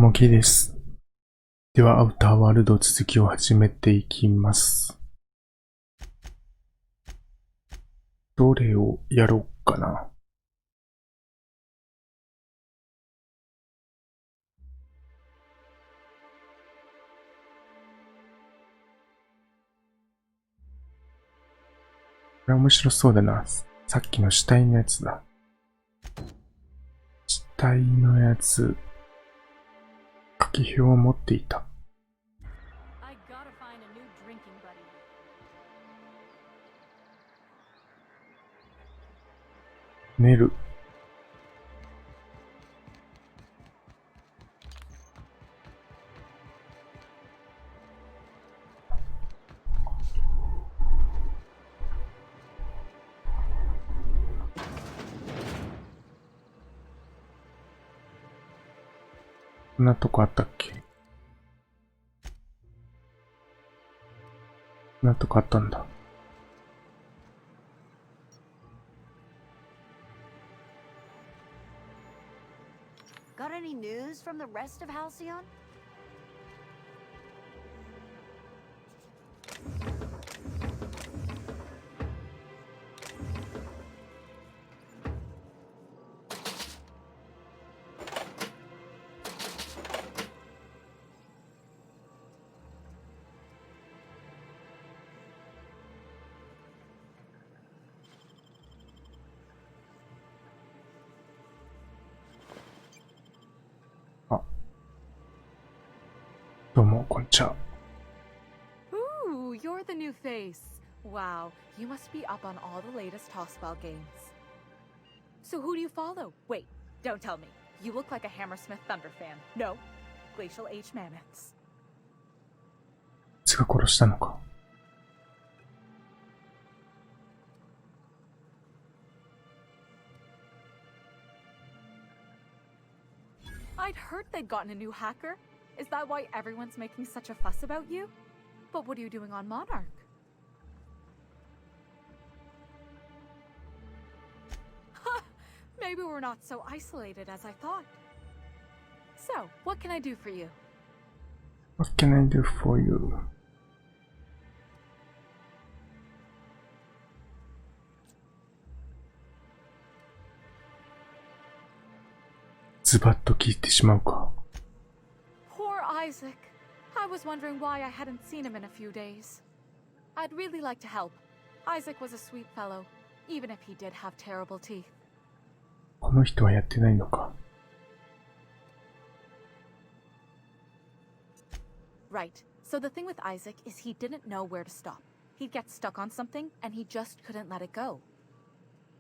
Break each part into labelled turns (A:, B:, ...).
A: もぎです。では、アウターワールド続きを始めていきます。どれをやろうかな。これ面白そうだな。さっきの死体のやつだ。死体のやつ、書き表を持っていた。寝る。こんなとこあったっけ？こんなとこあったんだ。
B: Got any news from the rest of Halcyon?
A: どうも、こんにちは。
C: Ooh, you're the new face. Wow, you must be up on all the latest tossball games. So who do you follow? Wait, don't tell me. You look like a Hammersmith Thunder fan. No, Glacial H Mammoths.
A: いつが殺したのか。
C: I'd heard they'd gotten a new hacker. Is that why everyone's making such a fuss about you? But what are you doing on Monarch? Maybe we're not so isolated as I thought. So, what can I do for you?
A: What can I do for you? ズバッと聞いてしまうか。
C: Isaac. I was wondering why I hadn't seen him in a few days. I'd really like to help. Isaac was a sweet fellow, even if he did have terrible teeth.
A: この人はやってないのか。
C: Right. So the thing with Isaac is he didn't know where to stop. He'd get stuck on something and he just couldn't let it go.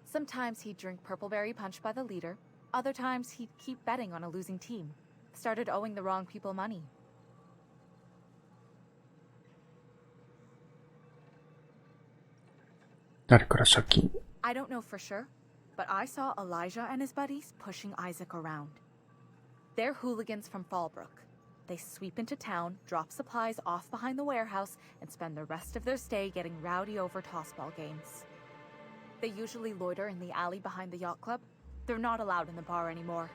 C: Sometimes he'd drink purpleberry punch by the leader. Other times he'd keep betting on a losing team. Started owing the wrong people money.
A: 誰から借金？
C: I don't know for sure, but I saw Elijah and his buddies pushing Isaac around. They're hooligans from Fallbrook. They sweep into town, drop supplies off behind the warehouse, and spend the rest of their stay getting rowdy over tossball games. They usually loiter in the alley behind the yacht club. They're not allowed in the bar anymore.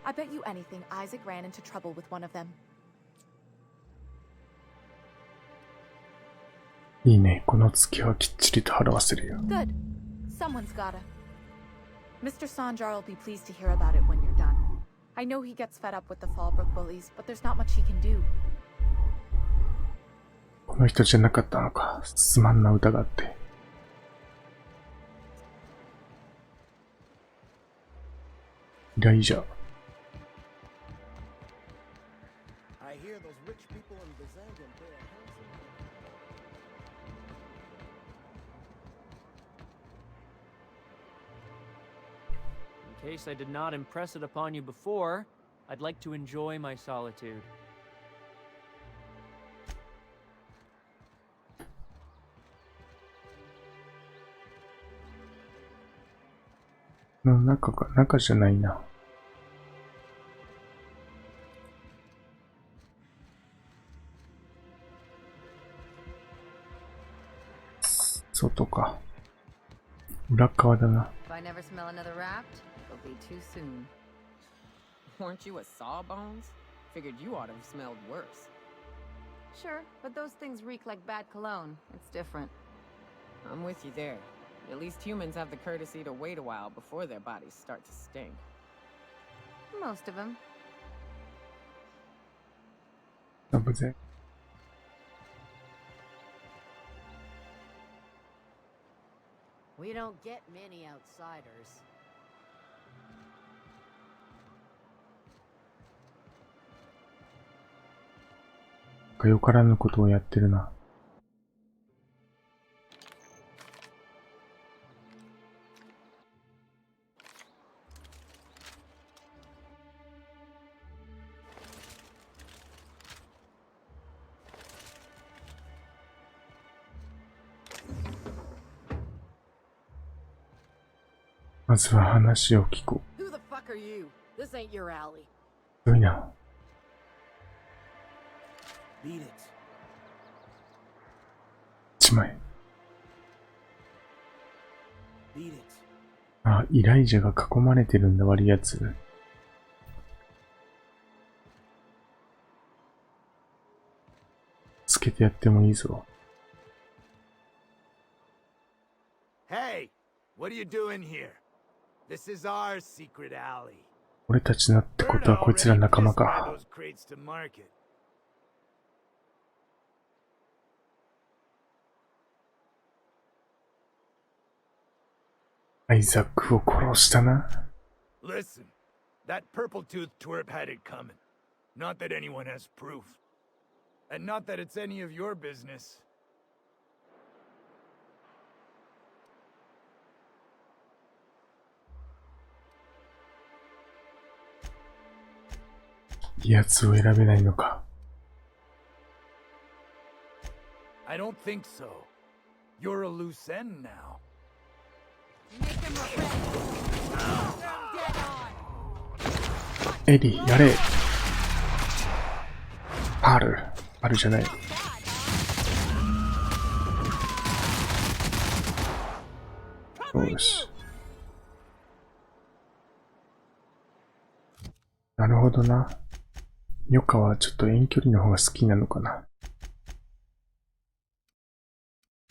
C: I bet you anything Isaac ran into trouble with one of them.
A: いいね。この月はきっちりと払わせるよ。
C: Good. Someone's gotta. Mr. Sanjar will be pleased to hear about it when you're done. I know he gets fed up with the Fallbrook bullies, but there's not much he can do.
A: この人じゃなかったのか。すまんな疑って。依頼者。
D: In case I did not impress it upon you before, I'd like to enjoy my solitude.
A: の中か、中じゃないな。外か。裏側だな。
E: If I never smell another raft, it'll be too soon. Weren't you a sawbones? Figured you ought to have smelled worse.
B: Sure, but those things reek like bad cologne. It's different.
E: I'm with you there. At least humans have the courtesy to wait a while before their bodies start to stink.
B: Most of them.
A: あぶぜ。
B: We don't get many outsiders.
A: よからぬことをやってるな。まずは話を聞こう。
B: Who the fuck are you? This ain't your alley.
A: ひどいな。
F: Beat it.
A: 1枚。
F: Beat it.
A: あ、イライジャが囲まれてるんだ、悪いやつ。つけてやってもいいぞ。
F: Hey, what are you doing here? This is our secret alley.
A: 俺たちのってことはこいつら仲間か。
F: Those crates to market.
A: アイザックを殺したな。
F: Listen, that purple-toothed twerp had it coming. Not that anyone has proof. And not that it's any of your business.
A: やつを選べないのか。
F: I don't think so. You're a loose end now.
B: Make him regret. Dead on.
A: エリー、やれ。パールじゃない。よし。なるほどな。ヨカはちょっと遠距離の方が好きなのかな。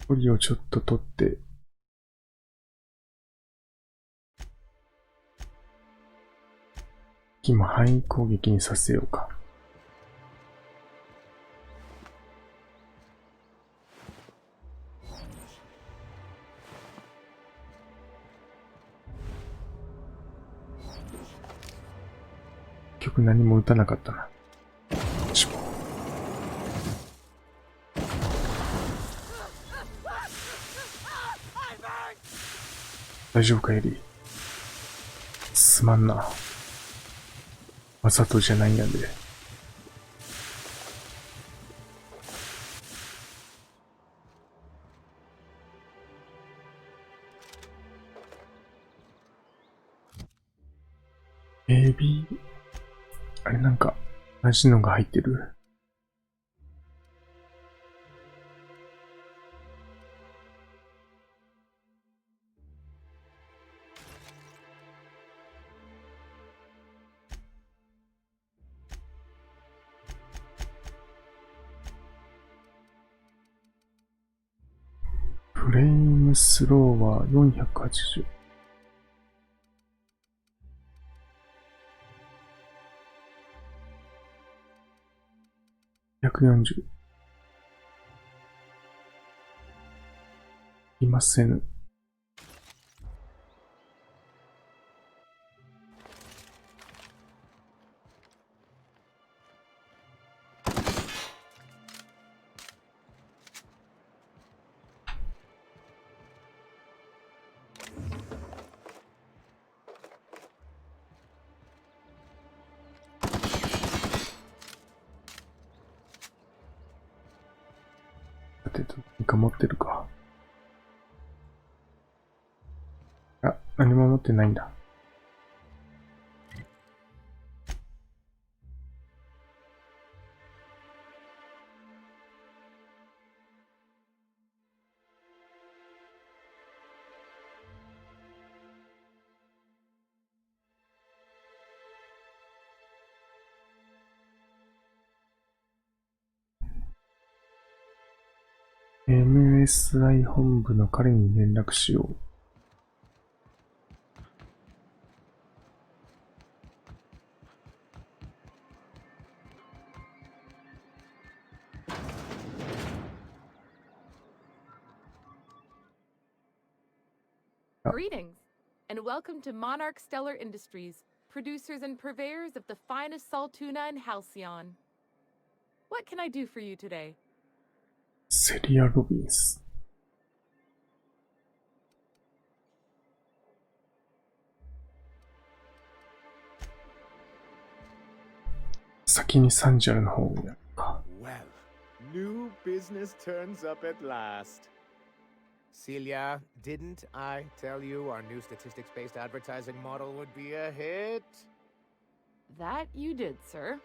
A: 距離をちょっと取って、今範囲攻撃にさせようか。結局何も撃たなかったな。大丈夫かエリー。すまんな。わざとじゃないんやで。エビ、あれなんか同じのが入ってる。フレームスローは480。140。いません。何か持ってるか。あ、何も持ってないんだ。MSI 本部の彼に連絡しよう。
G: Greetings, and welcome to Monarch Stellar Industries, producers and purveyors of the finest salt tuna in Halcyon. What can I do for you today?
A: セリア・ロビンス。先にサンジャルの方をやるか。
H: Well, new business turns up at last. Celia, didn't I tell you our new statistics-based advertising model would be a hit?
G: That you did, sir.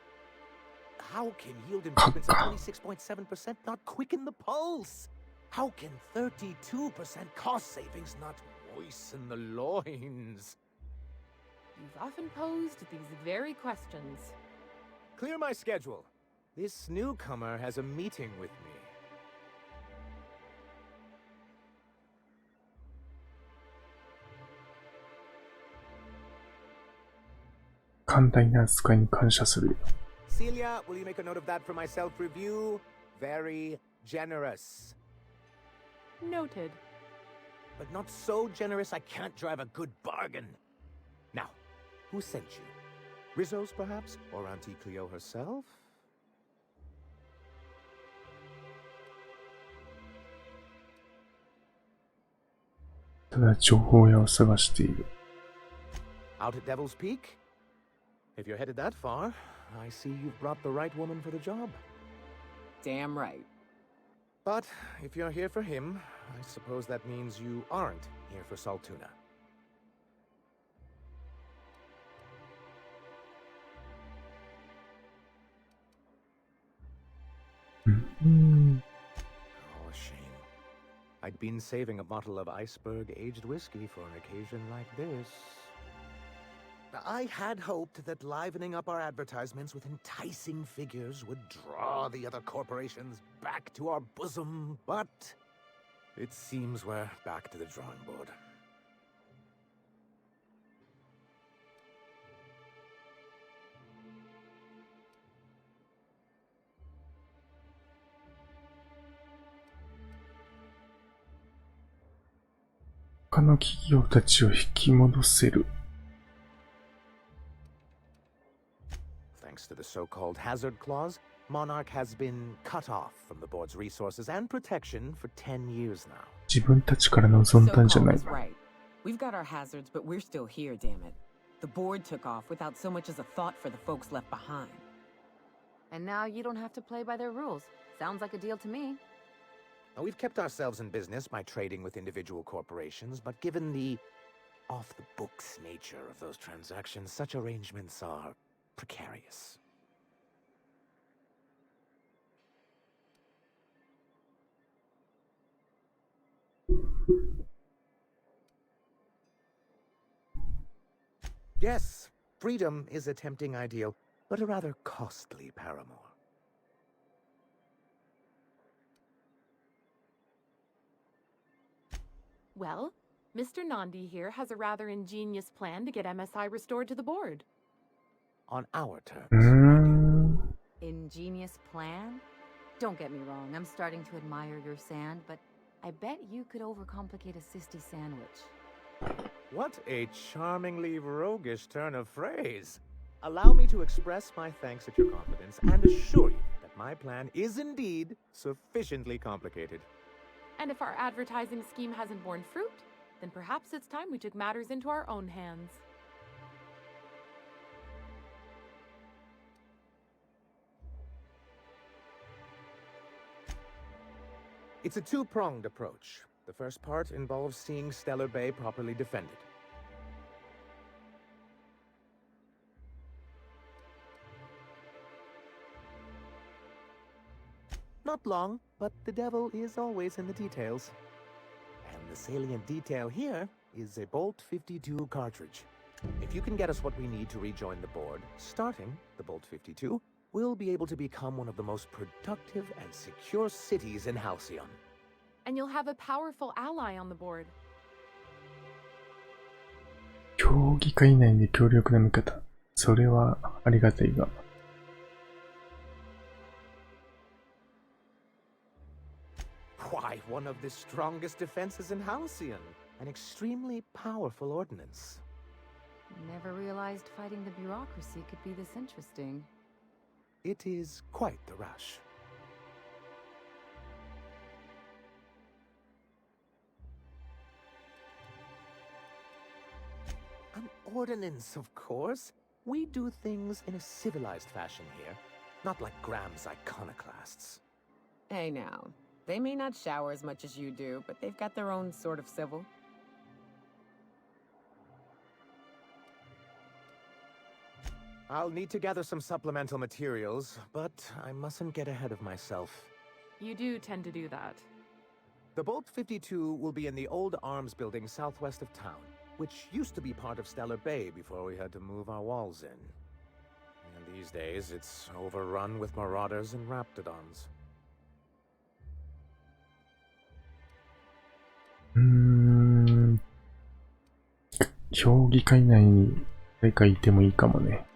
H: How can yield improvements of 26.7% not quicken the pulse? How can 32% cost savings not moisten the loins?
G: You've often posed these very questions.
H: Clear my schedule. This newcomer has a meeting with me.
A: 寛大な扱いに感謝するよ。
H: Celia, will you make a note of that for my self-review? Very generous.
G: Noted.
H: But not so generous I can't drive a good bargain. Now, who sent you? Rizzo's, perhaps? Or Auntie Cleo herself?
A: ただ情報屋を探している。
H: Out at Devil's Peak? If you're headed that far, I see you've brought the right woman for the job.
E: Damn right.
H: But if you're here for him, I suppose that means you aren't here for salt tuna. Oh, a shame. I'd been saving a bottle of iceberg-aged whiskey for an occasion like this. I had hoped that livening up our advertisements with enticing figures would draw the other corporations back to our bosom, but it seems we're back to the drawing board.
A: "他の企業たちを引き戻せる."
H: Thanks to the so-called hazard clause, Monarch has been cut off from the board's resources and protection for 10 years now.
A: 自分たちから望んだんじゃない。
E: So-called is right. We've got our hazards, but we're still here, damn it. The board took off without so much as a thought for the folks left behind.
B: And now you don't have to play by their rules. Sounds like a deal to me.
H: Now, we've kept ourselves in business by trading with individual corporations, but given the off-the-books nature of those transactions, such arrangements are precarious. Yes, freedom is a tempting ideal, but a rather costly paramour.
G: Well, Mr. Nandi here has a rather ingenious plan to get MSI restored to the board.
H: On our terms.
B: Ingenious plan? Don't get me wrong, I'm starting to admire your sand, but I bet you could overcomplicate a sisty sandwich.
H: What a charmingly roguish turn of phrase. Allow me to express my thanks at your confidence and assure you that my plan is indeed sufficiently complicated.
G: And if our advertising scheme hasn't borne fruit, then perhaps it's time we took matters into our own hands.
H: It's a two-pronged approach. The first part involves seeing Stellar Bay properly defended. Not long, but the devil is always in the details. And the salient detail here is a Bolt 52 cartridge. If you can get us what we need to rejoin the board, starting the Bolt 52, we'll be able to become one of the most productive and secure cities in Halcyon.
G: and you'll have a powerful ally on the board.
A: 競技会内で強力な味方。それはありがたいが。
H: Why, one of the strongest defenses in Halcyon. An extremely powerful ordinance.
B: Never realized fighting the bureaucracy could be this interesting.
H: It is quite the rush. An ordinance, of course. We do things in a civilized fashion here, not like Graham's iconoclasts.
E: Hey now, they may not shower as much as you do, but they've got their own sort of civil.
H: I'll need to gather some supplemental materials, but I mustn't get ahead of myself.
G: You do tend to do that.
H: The Bolt 52 will be in the old arms building southwest of town, which used to be part of Stellar Bay before we had to move our walls in. And these days, it's overrun with marauders and raptidons.
A: 競技会内に誰かいてもいいかもね。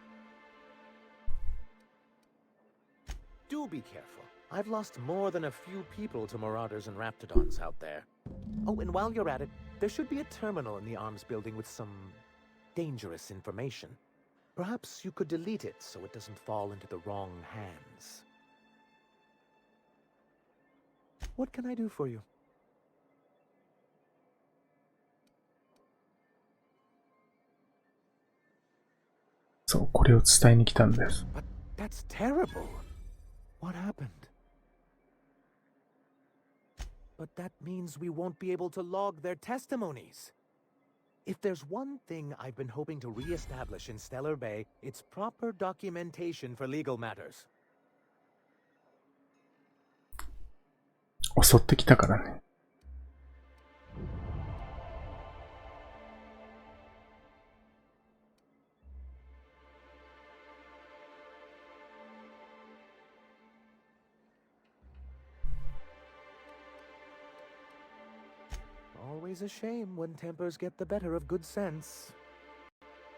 H: Do be careful. I've lost more than a few people to marauders and raptidons out there. Oh, and while you're at it, there should be a terminal in the arms building with some dangerous information. Perhaps you could delete it so it doesn't fall into the wrong hands. What can I do for you?
A: そう、これを伝えに来たんです。
H: But that's terrible. What happened? But that means we won't be able to log their testimonies. If there's one thing I've been hoping to re-establish in Stellar Bay, it's proper documentation for legal matters.
A: 襲ってきたからね。
H: Always a shame when tempers get the better of good sense.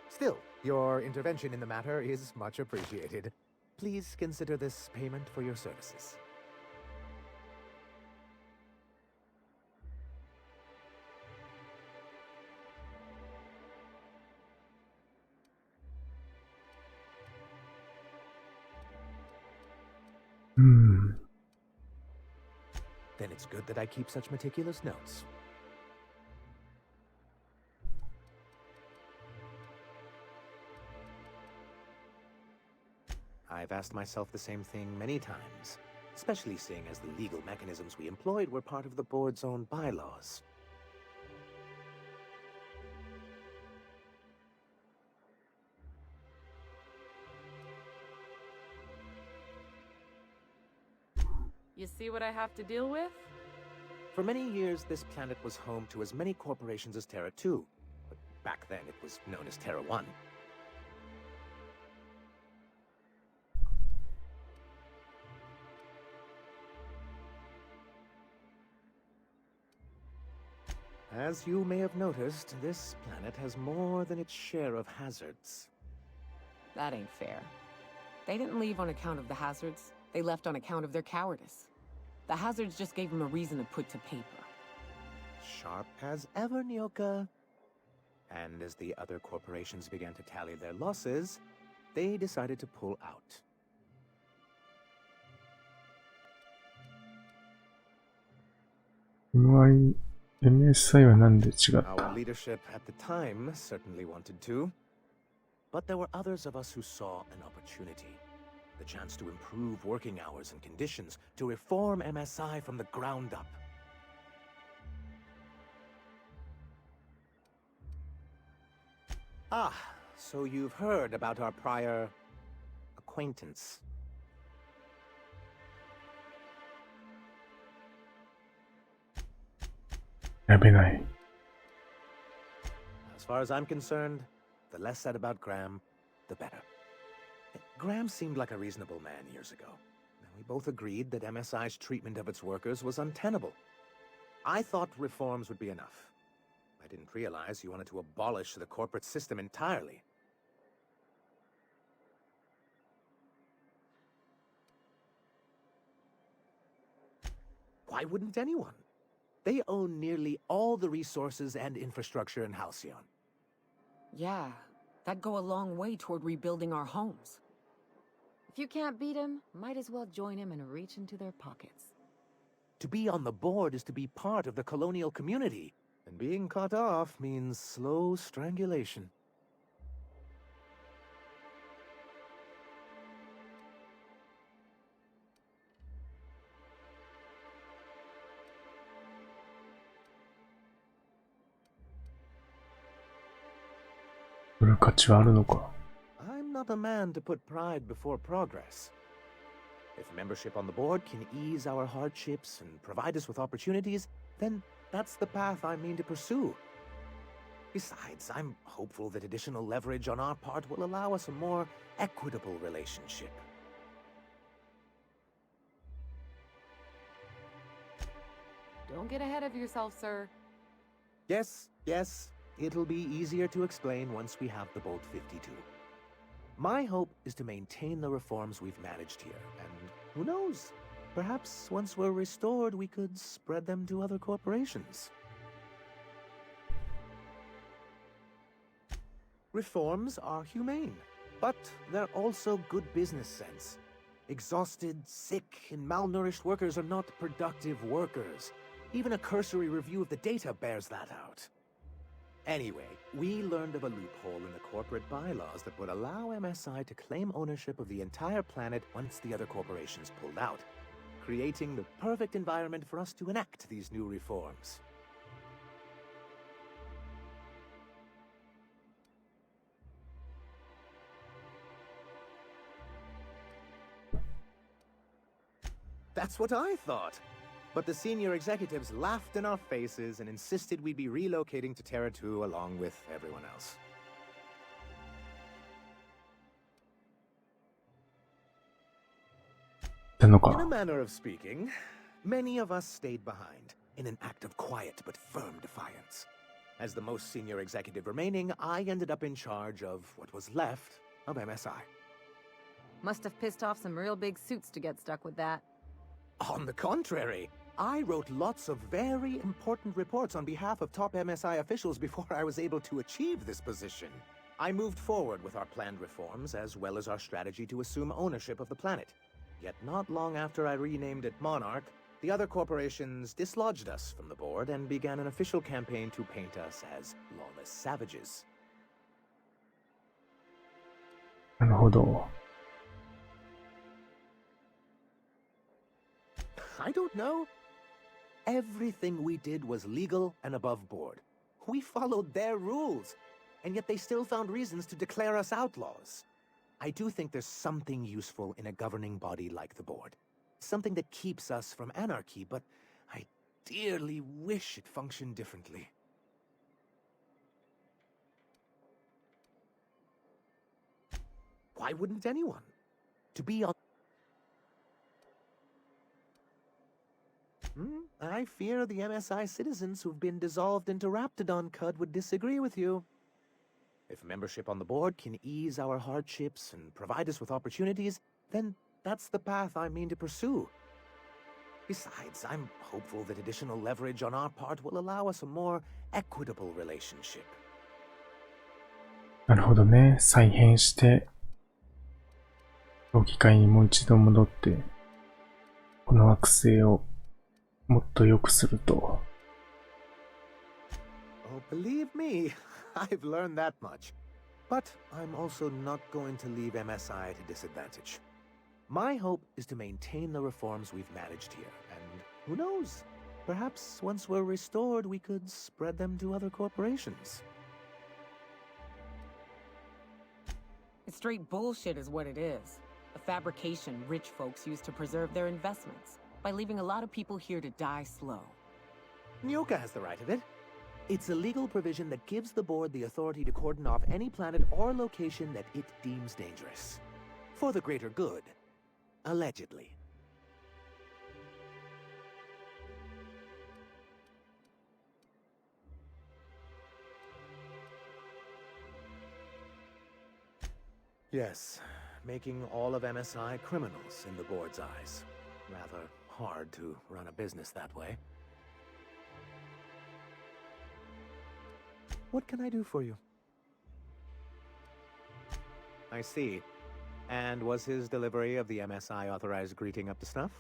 H: Still, your intervention in the matter is much appreciated. Please consider this payment for your services. Then it's good that I keep such meticulous notes. I've asked myself the same thing many times, especially seeing as the legal mechanisms we employed were part of the board's own bylaws.
G: You see what I have to deal with?
H: For many years, this planet was home to as many corporations as Terra 2, but back then it was known as Terra 1. As you may have noticed, this planet has more than its share of hazards.
E: That ain't fair. They didn't leave on account of the hazards. They left on account of their cowardice. The hazards just gave them a reason to put to paper.
H: Sharp as ever, Nyoka. And as the other corporations began to tally their losses, they decided to pull out.
A: MSI はなんで違った?
H: Our leadership at the time certainly wanted to. But there were others of us who saw an opportunity. The chance to improve working hours and conditions, to reform MSI from the ground up. Ah, so you've heard about our prior acquaintance.
A: As
H: far as I'm concerned, the less said about Graham, the better. Graham seemed like a reasonable man years ago. We both agreed that MSI's treatment of its workers was untenable. I thought reforms would be enough. I didn't realize you wanted to abolish the corporate system entirely. Why wouldn't anyone? They own nearly all the resources and infrastructure in Halcyon.
E: Yeah, that'd go a long way toward rebuilding our homes.
B: If you can't beat him, might as well join him and reach into their pockets.
H: To be on the board is to be part of the colonial community, and being cut off means slow strangulation.
A: I'm
H: not a man to put pride before progress. If membership on the board can ease our hardships and provide us with opportunities, then that's the path I mean to pursue. Besides, I'm hopeful that additional leverage on our part will allow us a more equitable relationship.
G: Don't get ahead of yourself, sir.
H: Yes, it'll be easier to explain once we have the Bolt 52. My hope is to maintain the reforms we've managed here, and who knows? Perhaps once we're restored, we could spread them to other corporations. Reforms are humane, but they're also good business sense. Exhausted, sick, and malnourished workers are not productive workers. Even a cursory review of the data bears that out. Anyway, we learned of a loophole in the corporate bylaws that would allow MSI to claim ownership of the entire planet once the other corporations pulled out, creating the perfect environment for us to enact these new reforms. That's what I thought. But the senior executives laughed in our faces and insisted we'd be relocating to Terra 2 along with everyone else. In a manner of speaking, many of us stayed behind in an act of quiet but firm defiance. As the most senior executive remaining, I ended up in charge of what was left of MSI.
B: Must have pissed off some real big suits to get stuck with that.
H: On the contrary, I wrote lots of very important reports on behalf of top MSI officials before I was able to achieve this position. I moved forward with our planned reforms as well as our strategy to assume ownership of the planet. Yet not long after I renamed it Monarch, the other corporations dislodged us from the board and began an official campaign to paint us as lawless savages.
A: なるほど。
H: I don't know. Everything we did was legal and above board. We followed their rules, and yet they still found reasons to declare us outlaws. I do think there's something useful in a governing body like the board. Something that keeps us from anarchy, but I dearly wish it functioned differently. Why wouldn't anyone? To be on... I fear the MSI citizens who've been dissolved into Raptidon Cud would disagree with you. If membership on the board can ease our hardships and provide us with opportunities, then that's the path I mean to pursue. Besides, I'm hopeful that additional leverage on our part will allow us a more equitable relationship.
A: なるほどね。再編して、競技会にもう一度戻って、この惑星をもっと良くすると。
H: Oh, believe me, I've learned that much. But I'm also not going to leave MSI at a disadvantage. My hope is to maintain the reforms we've managed here, and who knows? Perhaps once we're restored, we could spread them to other corporations.
E: It's straight bullshit is what it is. A fabrication rich folks use to preserve their investments, by leaving a lot of people here to die slow.
H: Nyoka has the right of it. It's a legal provision that gives the board the authority to cordon off any planet or location that it deems dangerous. For the greater good. Allegedly. Yes, making all of MSI criminals in the board's eyes. Rather hard to run a business that way. What can I do for you? I see. And was his delivery of the MSI authorized greeting up to snuff?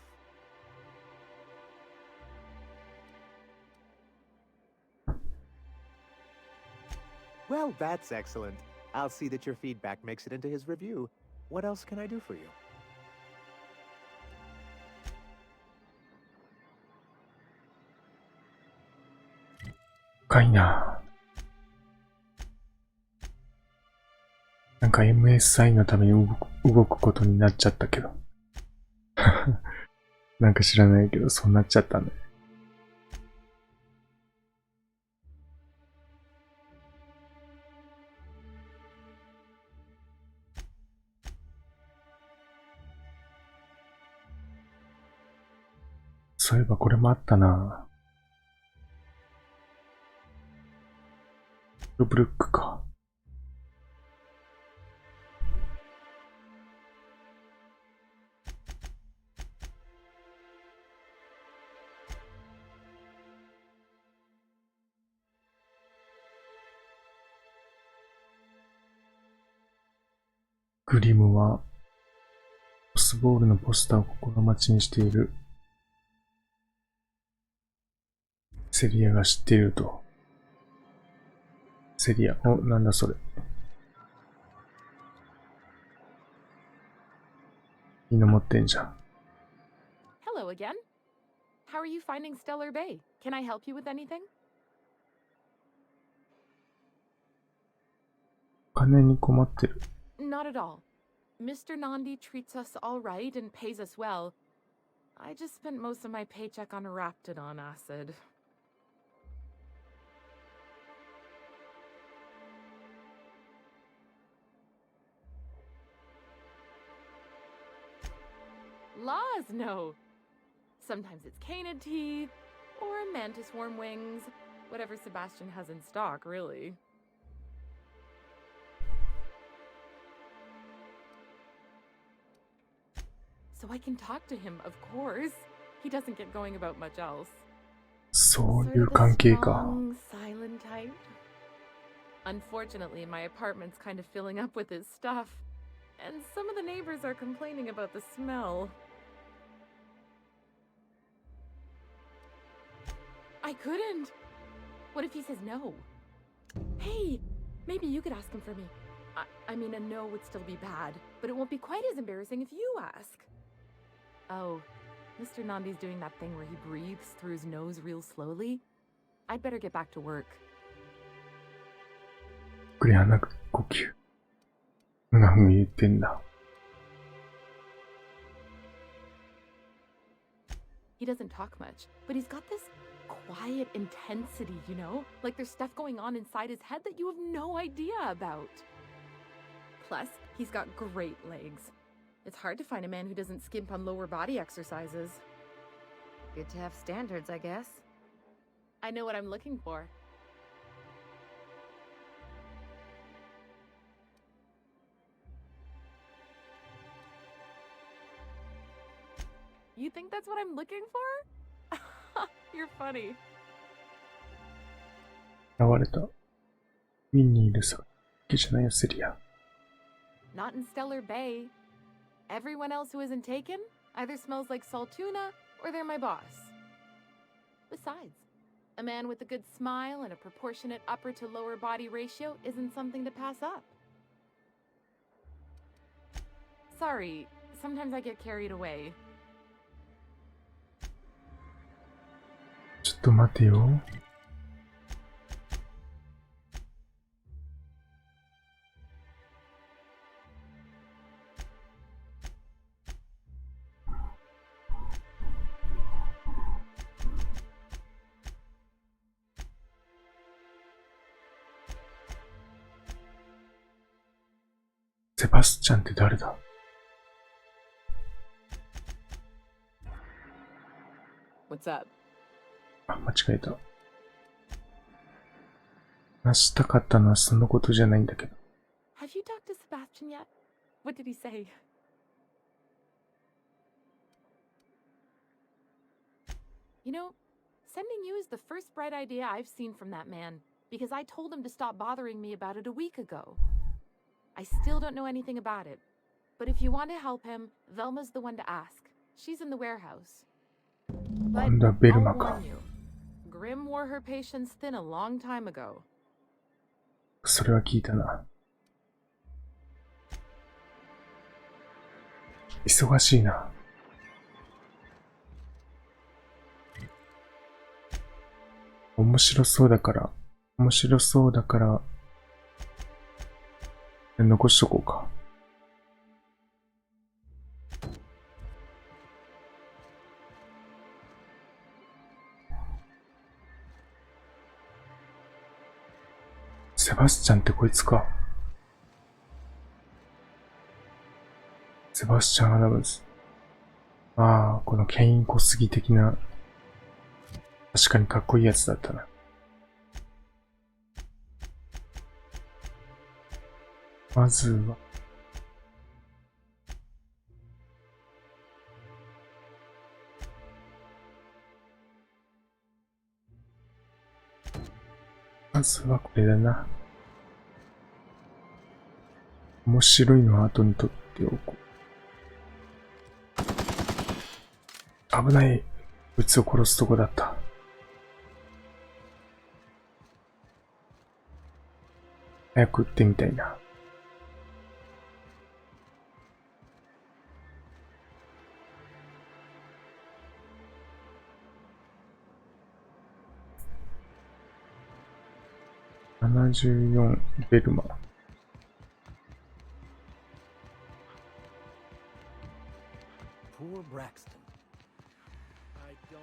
H: Well, that's excellent. I'll see that your feedback makes it into his review. What else can I do for you?
A: 深いな。なんか MSI のために動くことになっちゃったけど。なんか知らないけど、そうなっちゃったね。そういえばこれもあったな。ブルックか。グリムは、ボスボールのポスターを心待ちにしている。セリアが知っていると。セリア、なんだそれ。いいの持ってんじゃん。
G: Hello again. How are you finding Stellar Bay? Can I help you with anything?
A: 金に困ってる。
G: Not at all. Mr. Nandi treats us all right and pays us well. I just spent most of my paycheck on Raptidon acid. Laws, no. Sometimes it's canid teeth, or mantis worm wings. Whatever Sebastian has in stock, really. So I can talk to him, of course. He doesn't get going about much else.
A: そういう関係か。
G: Strong, silent type. Unfortunately, my apartment's kind of filling up with his stuff. And some of the neighbors are complaining about the smell. I couldn't. What if he says no? Hey, maybe you could ask him for me. I mean, a no would still be bad, but it won't be quite as embarrassing if you ask. Oh, Mr. Nandi's doing that thing where he breathes through his nose real slowly. I'd better get back to work.
A: くり鼻呼吸。ふがふが言ってんだ。
G: He doesn't talk much, but he's got this quiet intensity, you know? Like there's stuff going on inside his head that you have no idea about. Plus, he's got great legs. It's hard to find a man who doesn't skimp on lower body exercises.
B: Good to have standards, I guess.
G: I know what I'm looking for. You think that's what I'm looking for? You're funny.
A: 現れた。見にいるさ。気じゃないよ、セリア。
G: Not in Stellar Bay. Everyone else who isn't taken either smells like salt tuna or they're my boss. Besides, a man with a good smile and a proportionate upper to lower body ratio isn't something to pass up. Sorry, sometimes I get carried away.
A: ちょっと待てよ。セバスチャンって誰だ？
E: What's up?
A: あ、間違えた。話したかったのはそのことじゃないんだけど。
G: Have you talked to Sebastian yet? What did he say? You know, sending you is the first bright idea I've seen from that man, because I told him to stop bothering me about it a week ago. I still don't know anything about it, but if you want to help him, Velma's the one to ask. She's in the warehouse. But
A: 今度はベルマ
G: I'll
A: か。
G: warn you, Grim wore her patience thin a long time ago.
A: それは聞いたな。忙しいな。面白そうだから、残しとこうか。セバスチャンってこいつか。セバスチャン・アダムズ。ああ、このケイン小杉的な、確かにかっこいいやつだったな。まずは、これだな。面白いのは後に取っておこう。危ない。うつを殺すとこだった。早く撃ってみたいな。74ベルマ。
H: Poor Braxton.
D: I don't.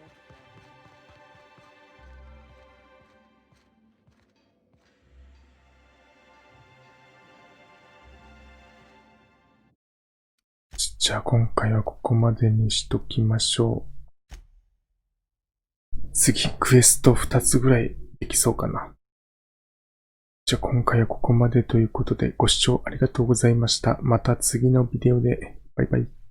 A: じゃあ今回はここまでにしときましょう。次、クエスト2つぐらいできそうかな。じゃあ今回はここまでということでご視聴ありがとうございました。また次のビデオで。バイバイ。